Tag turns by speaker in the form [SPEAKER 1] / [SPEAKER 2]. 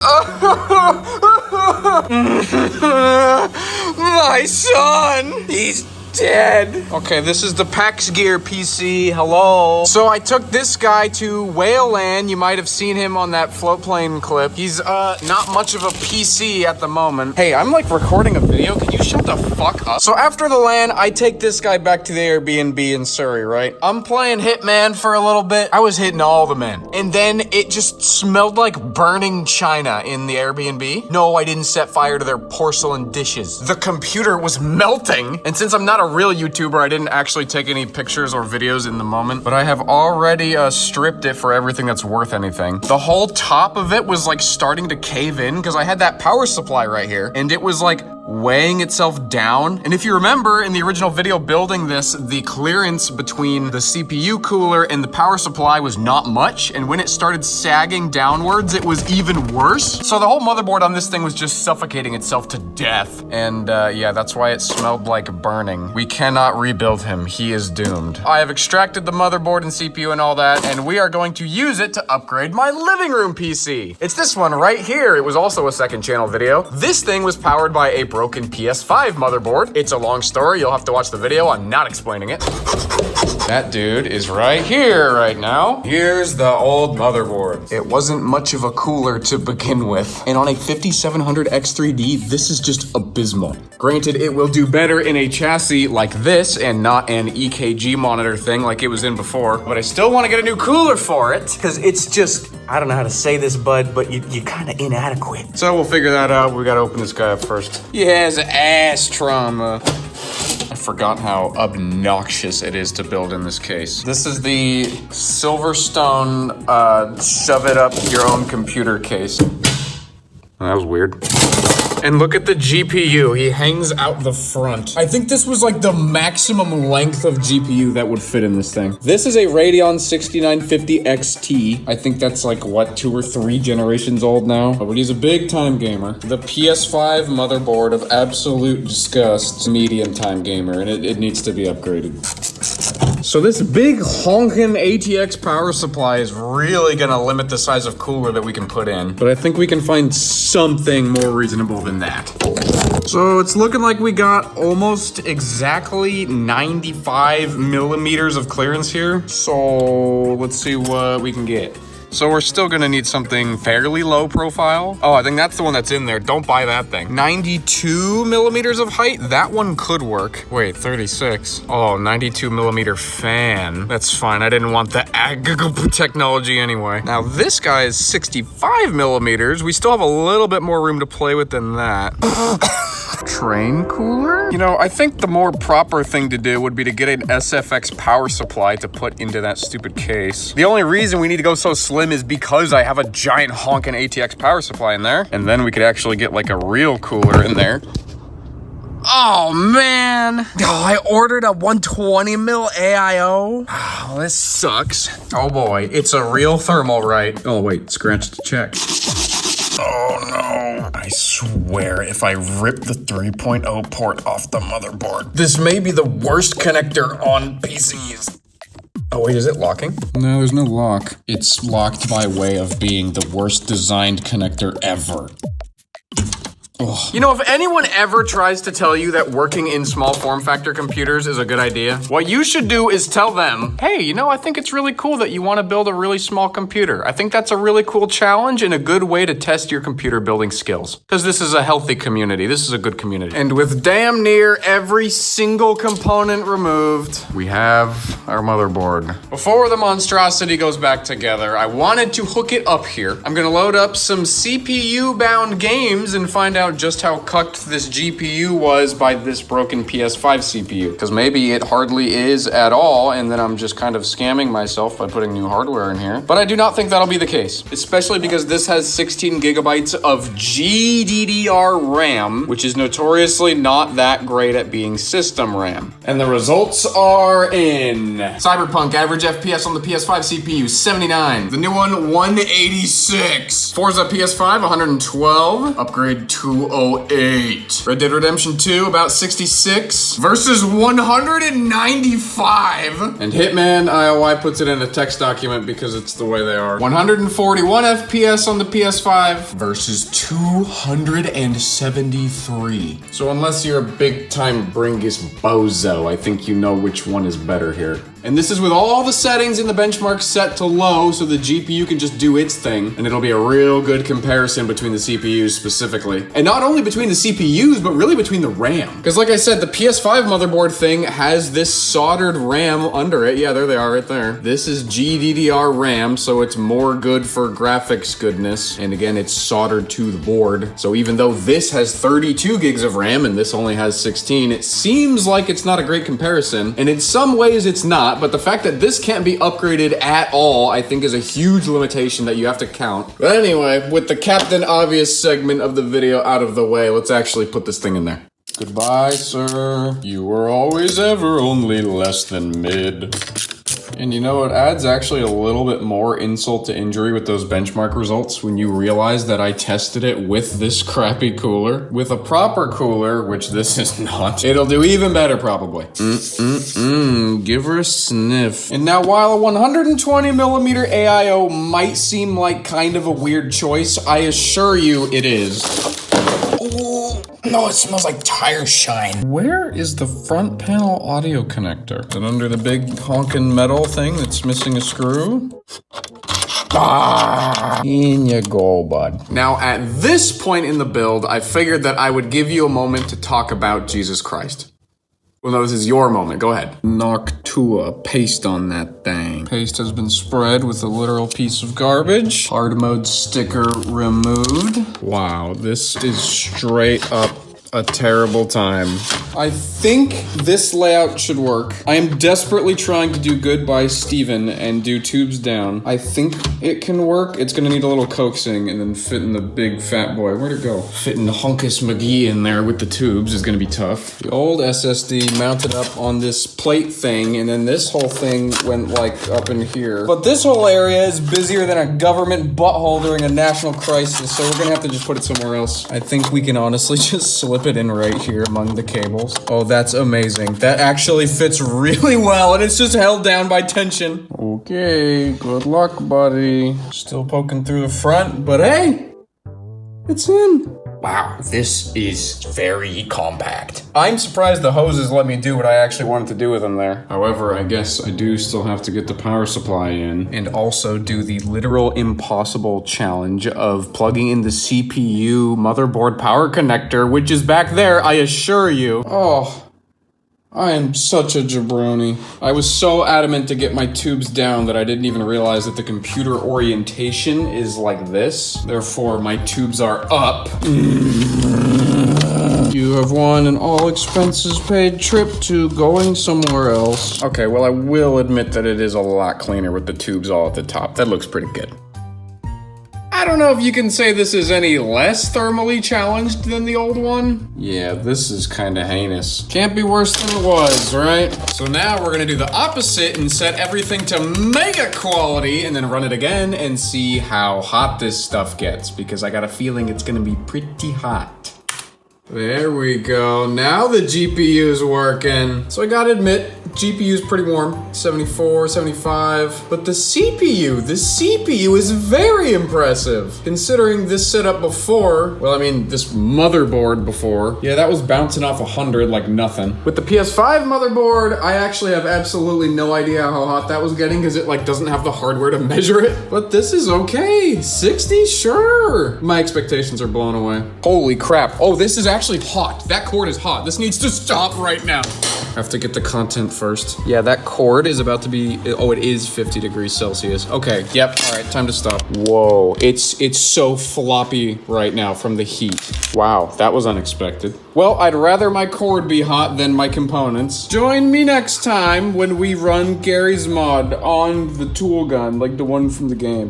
[SPEAKER 1] My son! He's dead. Okay, this is the PAX Gear PC. Hello. So I took this guy to Whale Land. You might have seen him on that float plane clip. He's not much of a PC at the moment. Hey, I'm like recording a video. Can you shut the fuck up? So after the LAN, I take this guy back to the Airbnb in Surrey, right? I'm playing Hitman for a little bit. I was hitting all the men. And then it just smelled like burning china in the Airbnb. No, I didn't set fire to their porcelain dishes. The computer was melting. And since I'm not a real YouTuber, I didn't actually take any pictures or videos in the moment, but I have already stripped it for everything that's worth anything. The whole top of it was like starting to cave in because I had that power supply right here and it was like weighing itself down. And if you remember in the original video building this, the clearance between the CPU cooler and the power supply was not much. And when it started sagging downwards, it was even worse. So the whole motherboard on this thing was just suffocating itself to death. And yeah, that's why it smelled like burning. We cannot rebuild him. He is doomed. I have extracted the motherboard and CPU and all that, and we are going to use it to upgrade my living room PC. It's this one right here. It was also a second channel video. This thing was powered by a broken PS5 motherboard. It's a long story. You'll have to watch the video. I'm not explaining it. That dude is right here right now. Here's the old motherboard. It wasn't much of a cooler to begin with. And on a 5700 X3D, this is just abysmal. Granted, it will do better in a chassis like this and not an EKG monitor thing like it was in before. But I still want to get a new cooler for it because it's just, I don't know how to say this, bud, but you're kind of inadequate. So we'll figure that out. We got to open this guy up first. He has ass trauma. I forgot how obnoxious it is to build in this case. This is the Silverstone shove it up your own computer case. That was weird. And look at the GPU. He hangs out the front. I think this was like the maximum length of GPU that would fit in this thing. This is a Radeon 6950 XT. I think that's like, what, 2 or 3 generations old now? But he's a big time gamer. The PS5 motherboard of absolute disgust. Medium time gamer, and it needs to be upgraded. So this big honkin' ATX power supply is really gonna limit the size of cooler that we can put in. But I think we can find something more reasonable than that. So it's looking like we got almost exactly 95 millimeters of clearance here. So let's see what we can get. So we're still gonna need something fairly low profile. Oh, I think that's the one that's in there. Don't buy that thing. 92 millimeters of height. That one could work. Wait, 36. Oh, 92 millimeter fan. That's fine. I didn't want the technology anyway. Now this guy is 65 millimeters. We still have a little bit more room to play with than that. Train cooler? You know, I think the more proper thing to do would be to get an SFX power supply to put into that stupid case. The only reason we need to go so slim is because I have a giant honkin' ATX power supply in there. And then we could actually get like a real cooler in there. Oh man. Oh, I ordered a 120 mil AIO. Oh, this sucks. Oh boy, it's a real thermal, right? Oh wait, scratch to check. Oh no. I swear if I rip the 3.0 port off the motherboard, this may be the worst connector on PCs. Oh wait, is it locking? No, there's no lock. It's locked by way of being the worst designed connector ever. Ugh. You know, if anyone ever tries to tell you that working in small form factor computers is a good idea, what you should do is tell them, hey, you know, I think it's really cool that you want to build a really small computer. I think that's a really cool challenge and a good way to test your computer building skills. Because this is a healthy community. This is a good community. And with damn near every single component removed, we have our motherboard. Before the monstrosity goes back together, I wanted to hook it up here. I'm going to load up some CPU-bound games and find out just how cucked this GPU was by this broken PS5 CPU. Because maybe it hardly is at all, and then I'm just kind of scamming myself by putting new hardware in here. But I do not think that'll be the case, especially because this has 16 gigabytes of GDDR RAM, which is notoriously not that great at being system RAM. And the results are in. Cyberpunk average FPS on the PS5 CPU, 79. The new one, 186. Forza PS5, 112. Upgrade to 208. Red Dead Redemption 2, about 66 versus 195. And Hitman IOI puts it in a text document because it's the way they are. 141 FPS on the PS5 versus 273. So unless you're a big-time Bringus bozo, I think you know which one is better here. And this is with all the settings in the benchmark set to low, so the GPU can just do its thing, and it'll be a real good comparison between the CPUs specifically. And not only between the CPUs, but really between the RAM. Because like I said, the PS5 motherboard thing has this soldered RAM under it. Yeah, there they are right there. This is GDDR RAM, so it's more good for graphics goodness. And again, it's soldered to the board. So even though this has 32 gigs of RAM and this only has 16, it seems like it's not a great comparison. And in some ways it's not. But the fact that this can't be upgraded at all, I think is a huge limitation that you have to count. But anyway, with the Captain Obvious segment of the video out of the way, let's actually put this thing in there. Goodbye, sir. You were always ever only less than mid. And you know, it adds actually a little bit more insult to injury with those benchmark results when you realize that I tested it with this crappy cooler. With a proper cooler, which this is not, it'll do even better probably. Give her a sniff. And now while a 120mm AIO might seem like kind of a weird choice, I assure you it is. Ooh, no, it smells like tire shine. Where is the front panel audio connector? Is it under the big honkin' metal thing that's missing a screw? Ah, in you go, bud. Now, at this point in the build, I figured that I would give you a moment to talk about Jesus Christ. Well, no, this is your moment. Go ahead. Noctua, paste on that thing. Paste has been spread with a literal piece of garbage. Hard mode sticker removed. Wow, this is straight up a terrible time. I think this layout should work. I am desperately trying to do good by Steven and do tubes down. I think it can work. It's gonna need a little coaxing and then fit in the big fat boy. Where'd it go? Fitting Hunkus McGee in there with the tubes is gonna be tough. The old SSD mounted up on this plate thing, and then this whole thing went like up in here. But this whole area is busier than a government butthole during a national crisis, so we're gonna have to just put it somewhere else. I think we can honestly just slip it in right here among the cables. Oh, that's amazing. That actually fits really well, and it's just held down by tension. Okay, good luck, buddy. Still poking through the front, but hey, it's in. Wow, this is very compact. I'm surprised the hoses let me do what I actually wanted to do with them there. However, I guess I do still have to get the power supply in and also do the literal impossible challenge of plugging in the CPU motherboard power connector, which is back there, I assure you. Oh, I am such a jabroni. I was so adamant to get my tubes down that I didn't even realize that the computer orientation is like this. Therefore, my tubes are up. You have won an all expenses paid trip to going somewhere else. Okay, well, I will admit that it is a lot cleaner with the tubes all at the top. That looks pretty good. I don't know if you can say this is any less thermally challenged than the old one. Yeah, this is kind of heinous. Can't be worse than it was, right? So now we're gonna do the opposite and set everything to mega quality and then run it again and see how hot this stuff gets, because I got a feeling it's gonna be pretty hot. There we go. Now the GPU is working. So I gotta admit, GPU is pretty warm, 74, 75. But the CPU is very impressive. Considering this setup before, well, I mean, this motherboard before, yeah, that was bouncing off 100 like nothing. With the PS5 motherboard, I actually have absolutely no idea how hot that was getting because it like doesn't have the hardware to measure it. But this is okay. 60, sure. My expectations are blown away. Holy crap. Oh, this is actually hot. That cord is hot. This needs to stop right now. I have to get the content first. Yeah, that cord is about to be, oh, it is 50 degrees Celsius. Okay, yep, all right, time to stop. Whoa, it's so floppy right now from the heat. Wow, that was unexpected. Well, I'd rather my cord be hot than my components. Join me next time when we run Gary's mod on the tool gun, like the one from the game.